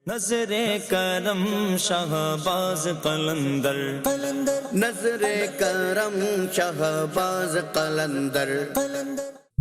نظر کرم شہباز قلندر، نظر کرم شہباز قلندر۔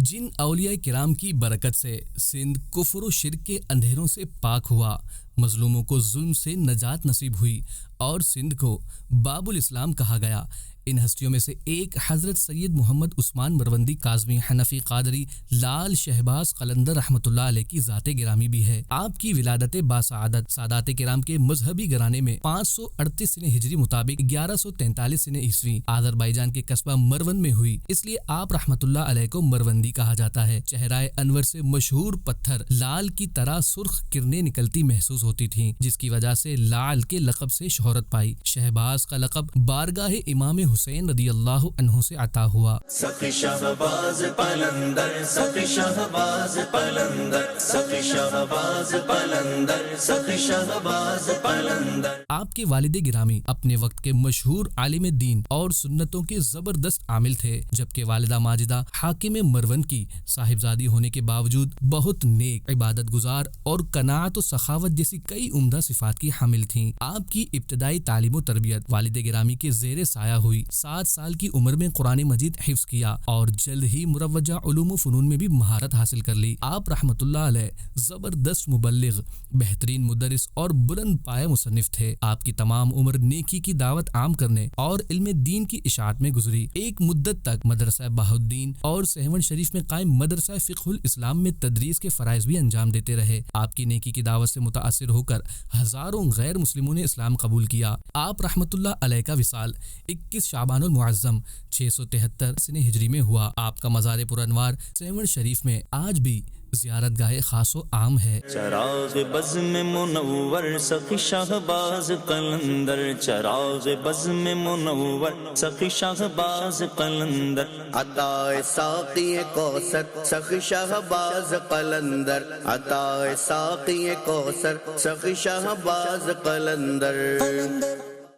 جن اولیاء کرام کی برکت سے سندھ کفر و شرک کے اندھیروں سے پاک ہوا، مظلوموں کو ظلم سے نجات نصیب ہوئی اور سندھ کو باب الاسلام کہا گیا، ان ہستیوں میں سے ایک حضرت سید محمد عثمان مروندی کاظمی حنفی قادری لال شہباز قلندر رحمۃ اللہ علیہ کی ذات گرامی بھی ہے۔ آپ کی ولادت باسعادت سادات کرام کے مذہبی گھرانے میں 538 سنہ ہجری مطابق 1143 سنہ عیسوی آذربائیجان کے قصبہ مرون میں ہوئی، اس لیے آپ رحمۃ اللہ علیہ کو مروندی کہا جاتا ہے۔ چہرہ انور سے مشہور پتھر لال کی طرح سرخ کرنیں نکلتی محسوس ہوتی تھیں، جس کی وجہ سے لال کے لقب سے شہرت پائی۔ شہباز کا لقب بارگاہ امام حسین رضی اللہ عنہ سے عطا ہوا۔ سخی شہباز قلندر، سخی شہباز قلندر، سخی شہباز قلندر، سخی شہباز قلندر۔ آپ کے والد گرامی اپنے وقت کے مشہور عالم دین اور سنتوں کے زبردست عامل تھے، جبکہ والدہ ماجدہ حاکم مرون کی صاحبزادی ہونے کے باوجود بہت نیک، عبادت گزار اور قناعت و سخاوت جیسی کئی عمدہ صفات کی حامل تھیں۔ آپ کی ابتدائی تعلیم و تربیت والد گرامی کے زیر سایہ ہوئی۔ 7 سال کی عمر میں قرآن مجید حفظ کیا اور جلد ہی مروجہ علوم و فنون میں بھی مہارت حاصل کر لی۔ آپ رحمۃ اللہ علیہ زبردست مبلغ، بہترین مدرس اور بلند پایہ مصنف تھے۔ آپ کی تمام عمر نیکی کی دعوت عام کرنے اور علم دین کی اشاعت میں گزری۔ ایک مدت تک مدرسہ بہاؤالدین اور سہون شریف میں قائم مدرسہ فقہ الاسلام میں تدریس کے فرائض بھی انجام دیتے رہے۔ آپ کی نیکی کی دعوت سے متاثر ہو کر ہزاروں غیر مسلموں نے اسلام قبول کیا۔ آپ رحمۃ اللہ علیہ کا وصال 21 شعبان المعظم 673 سنہ ہجری میں ہوا۔ آپ کا مزار پرانوار سہون شریف میں آج بھی زیارت گاہ خاص و عام ہے۔ چراغ بزم منور سخی شہباز قلندر، چراغ بزم منور سخی شہباز قلندر۔ عطائے ساقی کوثر سخی شہباز قلندر، عطائے ساقی کوثر سخی شہباز قلندر۔